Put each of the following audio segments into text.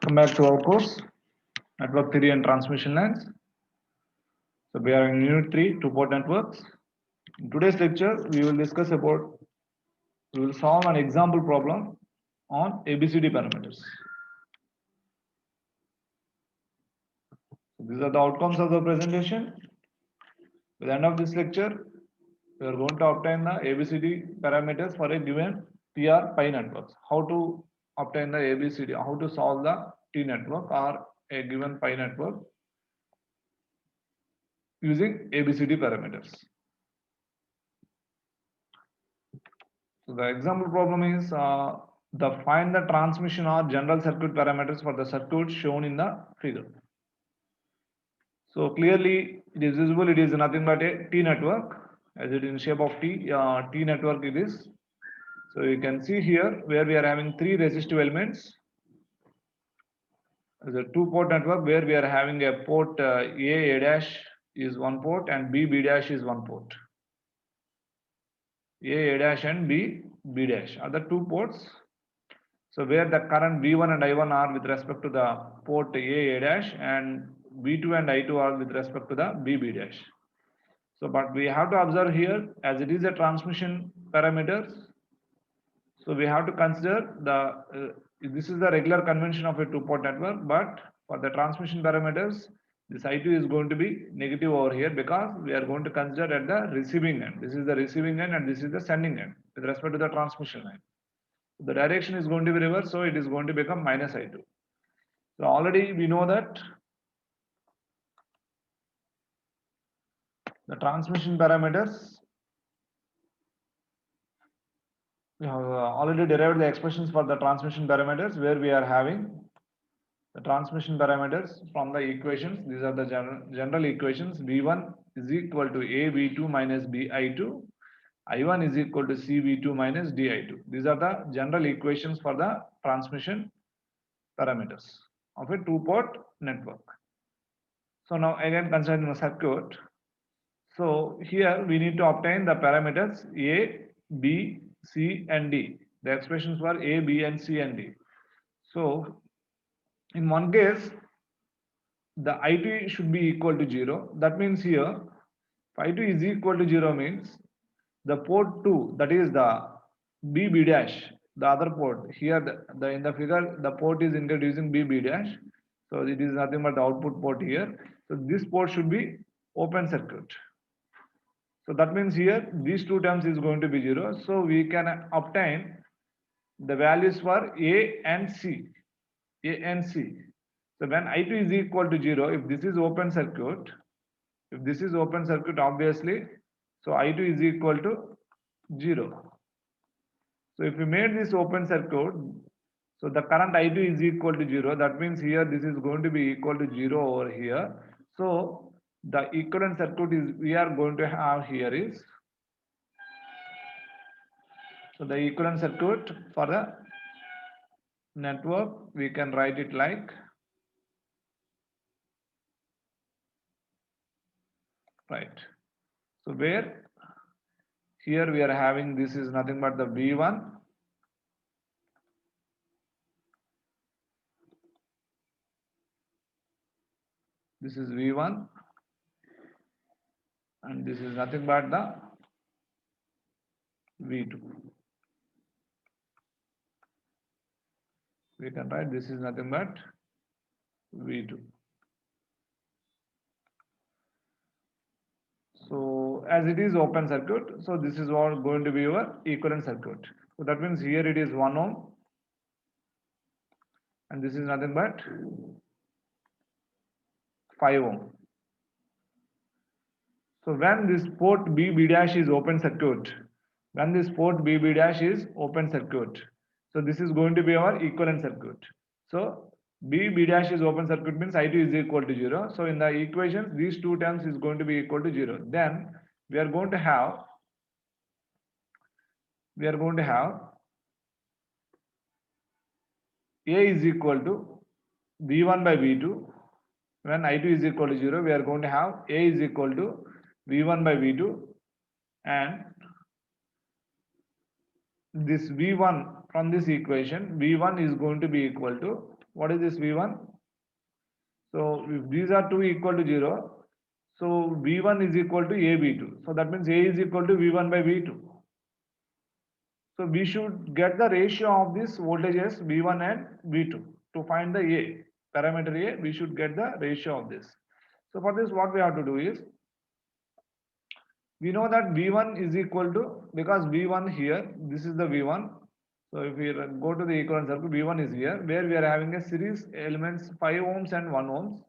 Welcome back to our course, Network Theory and Transmission Lines. So we are in Unit 3, Two-Port Networks. In today's lecture, we will solve an example problem on ABCD parameters. So these are the outcomes of the presentation. By the end of this lecture, we are going to obtain the ABCD parameters for a given TR pi networks. How to obtain the ABCD, how to solve the T network or a given pi network using ABCD parameters. So the example problem is find the transmission or general circuit parameters for the circuit shown in the figure. So clearly it is visible, it is nothing but a T network as it is in shape of T. T network it is. So you can see here where we are having three resistive elements. As a two-port network where we are having a port A dash is one port and B dash is one port. A dash and B dash are the two ports. So where the current V1 and I1 are with respect to the port A dash and V2 and I2 are with respect to the B dash. So but we have to observe here as it is a transmission parameters. So we have to consider this is the regular convention of a two-port network, but for the transmission parameters, this I2 is going to be negative over here because we are going to consider at the receiving end. This is the receiving end and this is the sending end with respect to the transmission line. The direction is going to be reversed, so it is going to become minus I2. So already we know that the transmission parameters, we have already derived the expressions for the transmission parameters where we are having the transmission parameters from the equations. These are the general equations. V1 is equal to A V2 minus B I2. I1 is equal to C V2 minus D I2. These are the general equations for the transmission parameters of a two-port network. So now again considering the circuit. So here we need to obtain the parameters A, B, C and D. The expressions were A, B and C and D. So in one case, the I2 should be equal to 0. That means here, if I2 is equal to 0 means the port 2, that is the B dash, the other port. Here in the figure, the port is introducing B dash. So it is nothing but the output port here. So this port should be open circuit. So that means here these two terms is going to be 0. So we can obtain the values for A and C. A and C. So when I2 is equal to 0, if this is open circuit, obviously, so I2 is equal to 0. So if we made this open circuit, so the current I2 is equal to 0. That means here this is going to be equal to 0 over here. So the equivalent circuit is we are going to have here is, so the equivalent circuit for the network, we can write it like, right. So where here we are having, this is nothing but the V1. This is V1 and this is nothing but the V2. We can write this is nothing but V2. So as it is open circuit, so this is what going to be your equivalent circuit. So that means here it is 1 ohm and this is nothing but 5 ohm. So when this port B dash is open circuit, so this is going to be our equivalent circuit. So B dash is open circuit means I2 is equal to 0. So in the equation, these two terms is going to be equal to 0. Then we are going to have A is equal to V1 by V2. When I2 is equal to 0, we are going to have A is equal to V1 by V2 and this V1 from this equation, V1 is going to be equal to What is this V1? So if these are two equal to 0, so V1 is equal to AB2. So that means A is equal to V1 by V2. So we should get the ratio of these voltages V1 and V2 to find the A. Parameter A, we should get the ratio of this. So for this, what we have to do is, we know that V1 is equal to, because V1 here, this is the V1. So if we go to the equivalent circuit, V1 is here, where we are having a series elements 5 ohms and 1 ohms.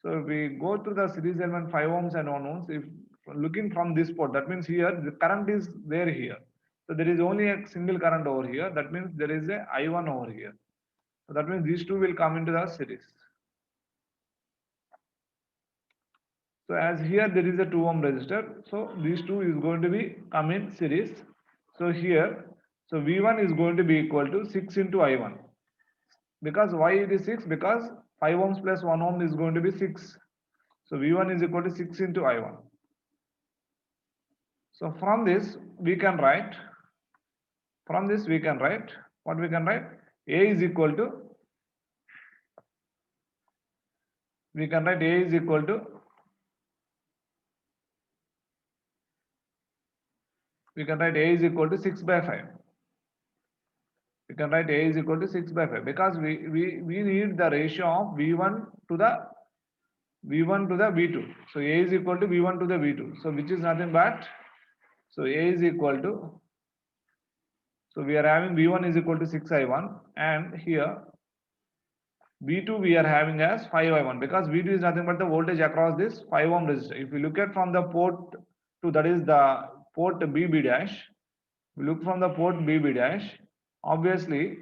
So if we go to the series element 5 ohms and 1 ohms, if looking from this port, that means here the current is there here. So there is only a single current over here. That means there is a I1 over here. So that means these two will come into the series. So as here there is a 2 ohm resistor, so these two is going to be come in series. So here, so V1 is going to be equal to 6 into I1. Because why it is 6? Because 5 ohms plus 1 ohm is going to be 6. So V1 is equal to 6 into I1. So from this we can write, what we can write? A is equal to, we can write A is equal to, we can write A is equal to 6 by 5. We can write A is equal to 6 by 5 because we need the ratio of V1 to the V2. So A is equal to V1 to the V2. So which is nothing but, so A is equal to, so we are having V1 is equal to 6I1 and here V2 we are having as 5I1 because V2 is nothing but the voltage across this 5 ohm resistor. If we look at from the port 2, that is the port BB dash, we look from the port BB dash, obviously,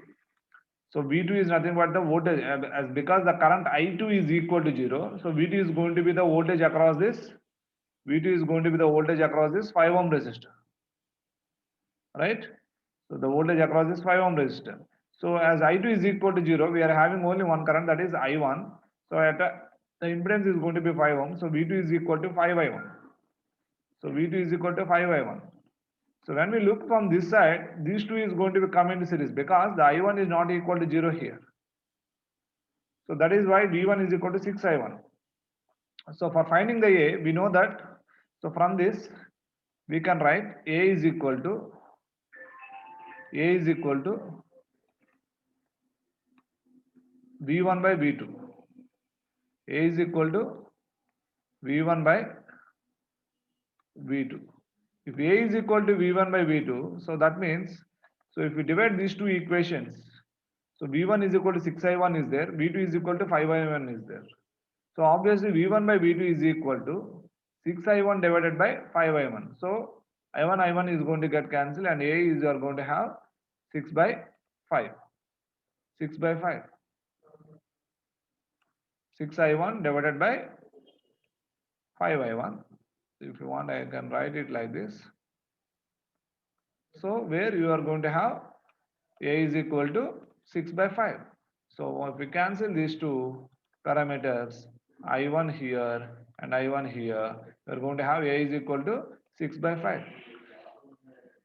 so V2 is nothing but the voltage as because the current I2 is equal to 0. So V2 is going to be the voltage across this, V2 is going to be the voltage across this 5 ohm resistor, right? So the voltage across this 5 ohm resistor. So as I2 is equal to 0, we are having only one current, that is I1. So the impedance is going to be 5 ohm. So V2 is equal to 5I1. So V2 is equal to 5I1. So when we look from this side, these two is going to be come into series because the I1 is not equal to 0 here. So that is why V1 is equal to 6I1. So for finding the A, we know that, so from this, we can write A is equal to V1 by V2. A is equal to V1 by V2. If A is equal to V1 by V2, so that means, so if we divide these two equations, so V1 is equal to 6I1 is there, V2 is equal to 5I1 is there. So obviously V1 by V2 is equal to 6I1 divided by 5I1. So I1 is going to get cancelled and A is you are going to have 6 by 5. 6 by 5. 6I1 divided by 5I1. If you want, I can write it like this. So where you are going to have A is equal to 6 by 5. So if we cancel these two parameters, I1 here and I1 here, we are going to have A is equal to 6 by 5.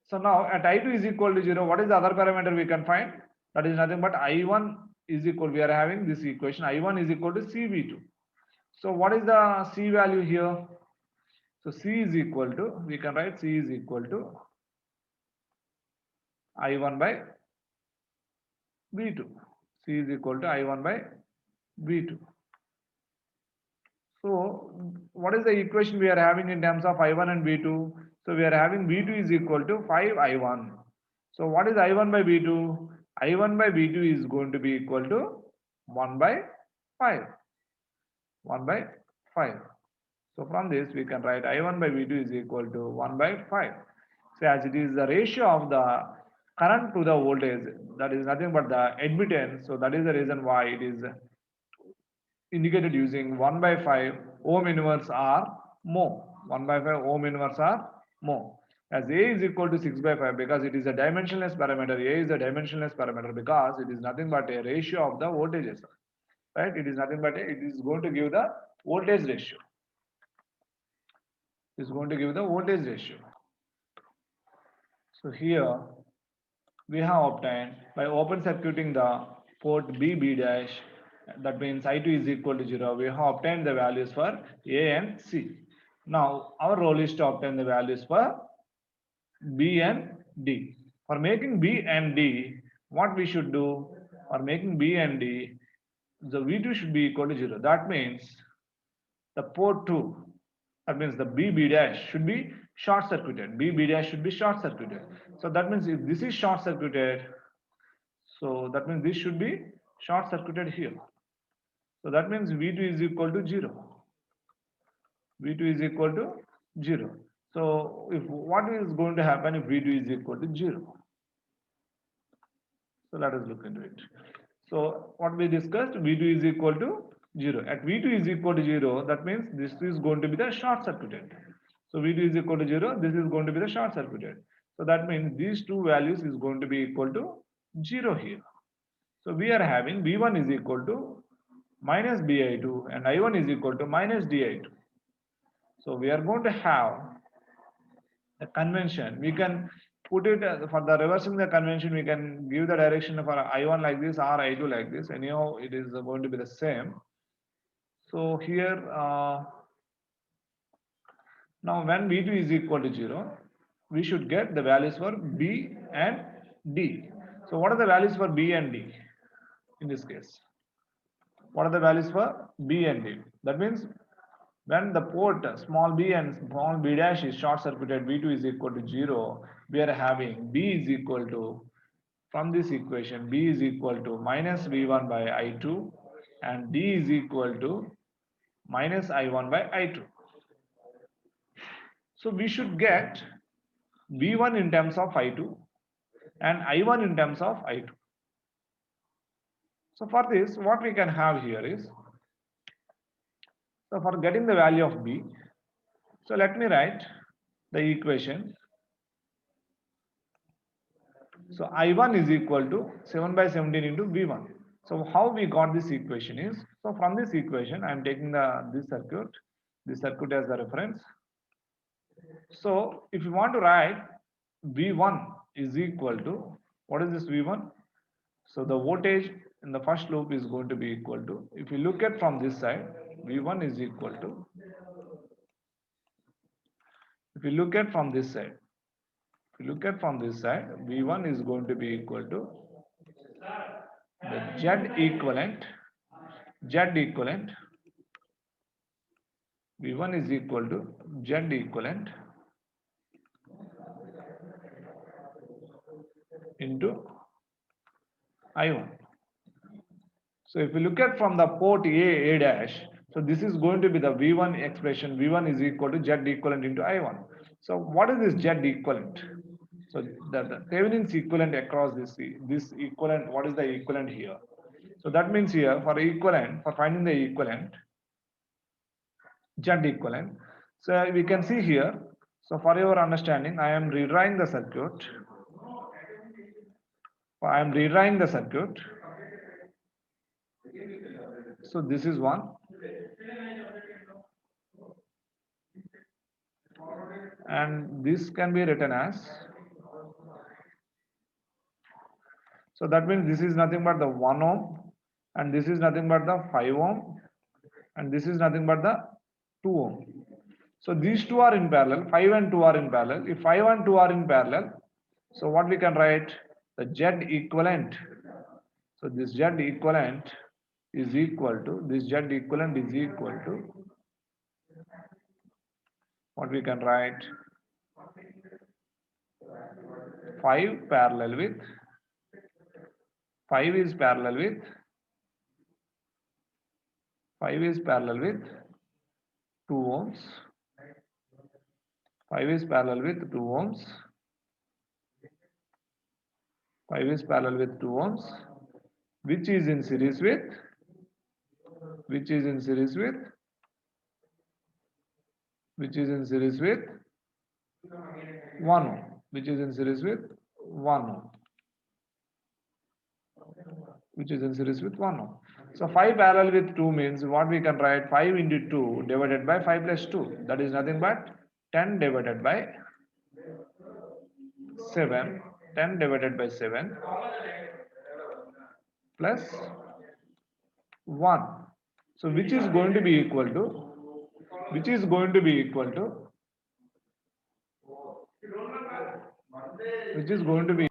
So now at I2 is equal to 0, what is the other parameter we can find? That is nothing but I1 is equal, we are having this equation, I1 is equal to CV2. So what is the C value here? So C is equal to, we can write C is equal to I1 by V2. C is equal to I1 by V2. So what is the equation we are having in terms of I1 and V2? So we are having V2 is equal to 5I1. So what is I1 by V2? I1 by V2 is going to be equal to 1 by 5. 1 by 5. So from this we can write I1 by V2 is equal to 1 by 5. So as it is the ratio of the current to the voltage, that is nothing but the admittance. So that is the reason why it is indicated using 1 by 5 ohm inverse or more. 1 by 5 ohm inverse or more. As A is equal to 6 by 5 because it is a dimensionless parameter. A is a dimensionless parameter because it is nothing but a ratio of the voltages. Right? It is nothing but it is going to give the voltage ratio. It is going to give the voltage ratio. So here we have obtained by open circuiting the port B dash That means I2 is equal to 0. We have obtained the values for A and C. Now our role is to obtain the values for B and D. For making B and D, what we should do? For making B and D, the V2 should be equal to 0. That means the port 2, that means the B dash should be short circuited. B dash should be short circuited. So that means if this is short circuited, so that means this should be short circuited here. So that means V2 is equal to 0. V2 is equal to 0. So if what is going to happen if V2 is equal to 0? So let us look into it. So what we discussed, V2 is equal to 0. At V2 is equal to 0, that means this is going to be the short circuited. So V2 is equal to 0, this is going to be the short circuited. So that means these two values is going to be equal to 0 here. So we are having V1 is equal to minus BI2 and I1 is equal to minus DI2. So we are going to have the convention. We can put it for the reversing the convention. We can give the direction for I1 like this or I2 like this. Anyhow, it is going to be the same. So here now when V2 is equal to 0, we should get the values for B and D. So what are the values for B and D in this case? What are the values for B and D? That means when the port small b and small b dash is short circuited, V2 is equal to 0, we are having B is equal to, from this equation, B is equal to minus V1 by I2 and D is equal to minus I1 by I2. So we should get V1 in terms of I2 and I1 in terms of I2. So for this, what we can have here is, so for getting the value of B, so let me write the equation. So I1 is equal to 7 by 17 into V1. So how we got this equation is, so from this equation, I am taking this circuit as the reference. So if you want to write V1 is equal to, what is this V1? So the voltage in the first loop is going to be equal to, if you look at from this side, V1 is equal to, if you look at from this side, V1 is going to be equal to the Z equivalent, V1 is equal to Z equivalent into I1. So if you look at from the port A dash, so this is going to be the V1 expression. V1 is equal to Z equivalent into I1. So what is this Z equivalent? So the Thevenin's equivalent across this equivalent, what is the equivalent here? So that means here for equivalent, for finding the equivalent, Z equivalent. So we can see here. So for your understanding, I am rewriting the circuit. So this is one. And this can be written as, so that means this is nothing but the 1 ohm and this is nothing but the 5 ohm and this is nothing but the 2 ohm. So these two are in parallel, 5 and 2 are in parallel. If 5 and 2 are in parallel, so what we can write? The Z equivalent. So this Z equivalent is equal to, what we can write? 5 parallel with 5 is parallel with 2 ohms. 5 is parallel with 2 ohms. 5 is parallel with 2 ohms, which is in series with 1 ohm. So 5 parallel with 2 means what we can write? 5 into 2 divided by 5 plus 2. That is nothing but 10 divided by 7. 10 divided by 7 plus 1. So which is going to be equal to, which is going to be equal to, which is going to be,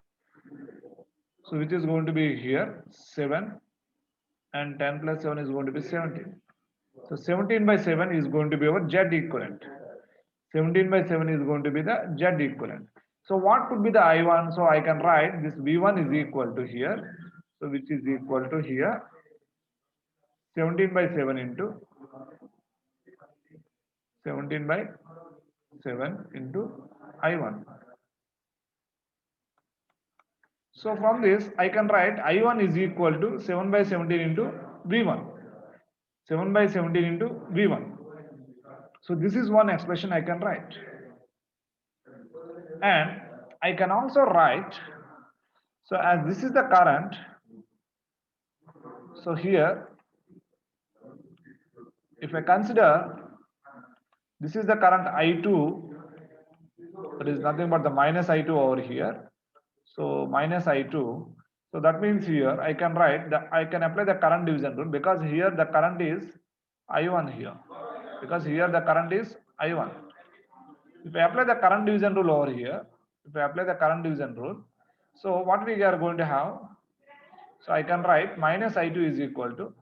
so which is going to be here 7, and 10 plus 7 is going to be 17. So 17 by 7 is going to be our Z equivalent. 17 by 7 is going to be the Z equivalent. So what could be the I1? So I can write this V1 is equal to here. So which is equal to here 17 by 7 into 17 by 7 into I1. So from this I can write I1 is equal to 7 by 17 into V1. 7 by 17 into V1. So this is one expression I can write. And I can also write, so as this is the current, so here if I consider this is the current I2, that is nothing but the minus I2 over here. So minus I2. So that means here I can write that I can apply the current division rule, because here the current is I1 here. Because here the current is I1. If I apply the current division rule over here, if I apply the current division rule, so what we are going to have? So I can write minus I2 is equal to,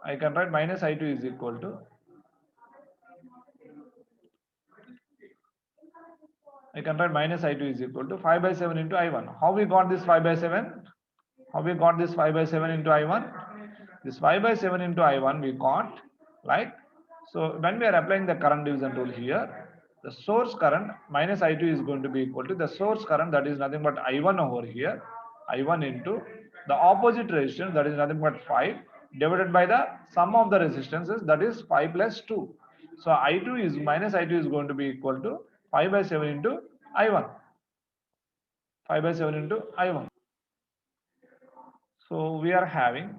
I can write minus I2 is equal to, I can write minus I2 is equal to 5 by 7 into I1. How we got this 5 by 7? How we got this 5 by 7 into I1? This 5 by 7 into I1 we got like, so when we are applying the current division rule here, the source current minus I2 is going to be equal to the source current, that is nothing but I1 over here, I1 into the opposite resistance, that is nothing but 5, divided by the sum of the resistances, that is 5 plus 2. So I2 is minus I2 is going to be equal to 5 by 7 into I1. 5 by 7 into I1. So we are having,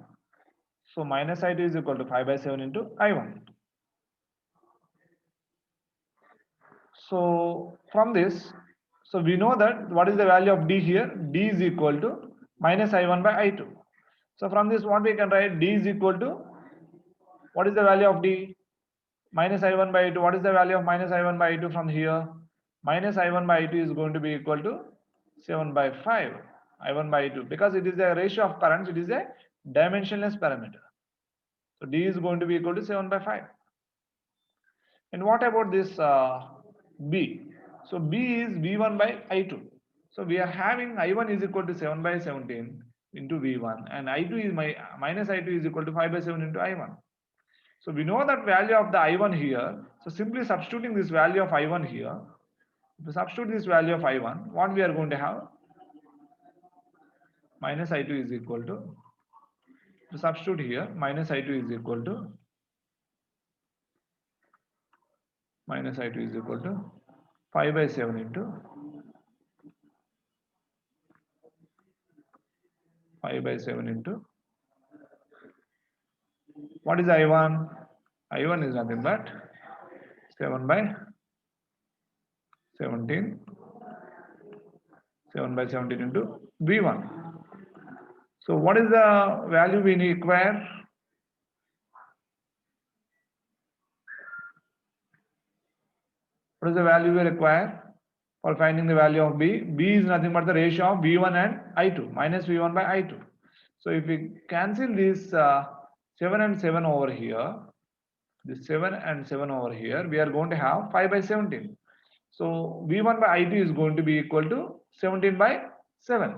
so minus I2 is equal to 5 by 7 into I1. So from this, so we know that what is the value of D here? D is equal to minus I1 by I2. So from this what we can write? D is equal to, what is the value of D? Minus I1 by I2. What is the value of minus I1 by I2 from here? Minus I1 by I2 is going to be equal to 7 by 5. I1 by I2. Because it is a ratio of currents, it is a dimensionless parameter. So D is going to be equal to 7 by 5. And what about this B? So B is V1 by I2. So we are having I1 is equal to 7 by 17 into V1, and I2 is minus I2 is equal to 5 by 7 into I1. So we know that value of the I1 here. So simply substituting this value of I1 here, if we substitute this value of I1, what we are going to have? Minus I2 is equal to substitute here, minus I2 is equal to, minus I2 is equal to 5 by 7 into 5 by 7 into, what is I1? I1 is nothing but 7 by 17, 7 by 17 into V1. So what is the value we require? What is the value we require for finding the value of B? B is nothing but the ratio of V1 and I2, minus V1 by I2. So if we cancel this 7 and 7 over here, this 7 and 7 over here, we are going to have 5 by 17. So V1 by I2 is going to be equal to 17 by 7.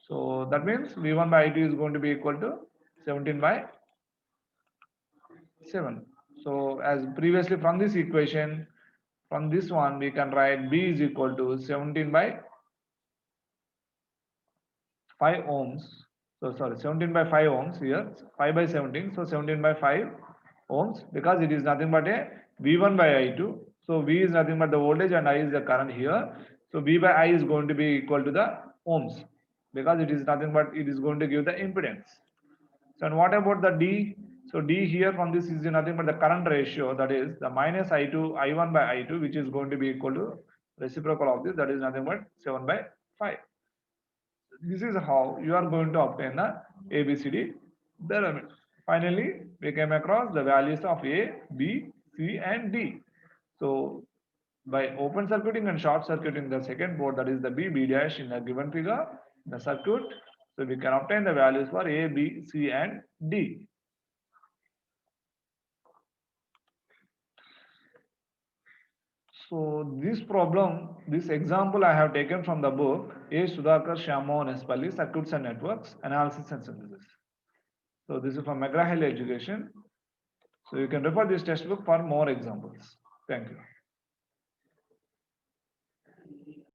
So that means V1 by I2 is going to be equal to 17 by 7. So as previously from this equation, from this one we can write B is equal to 17 by 5 ohms. So sorry, 17 by 5 ohms here, 5 by 17. So 17 by 5 ohms, because it is nothing but a V1 by I2. So V is nothing but the voltage and I is the current here. So V by I is going to be equal to the ohms, because it is nothing but it is going to give the impedance. So and what about the D? So D here from this is nothing but the current ratio, that is the minus I2 I1 by I2, which is going to be equal to reciprocal of this, that is nothing but 7 by 5. This is how you are going to obtain the ABCD pyramid. Finally, we came across the values of A, B, C, and D. So by open circuiting and short circuiting the second port, that is the B dash in the given figure, the circuit, so we can obtain the values for A, B, C, and D. So this problem, this example I have taken from the book A. Sudhakar Shyammohan Espalli, Circuits and Networks, Analysis and Synthesis. So this is from McGraw-Hill Education. So you can refer this textbook for more examples. Thank you.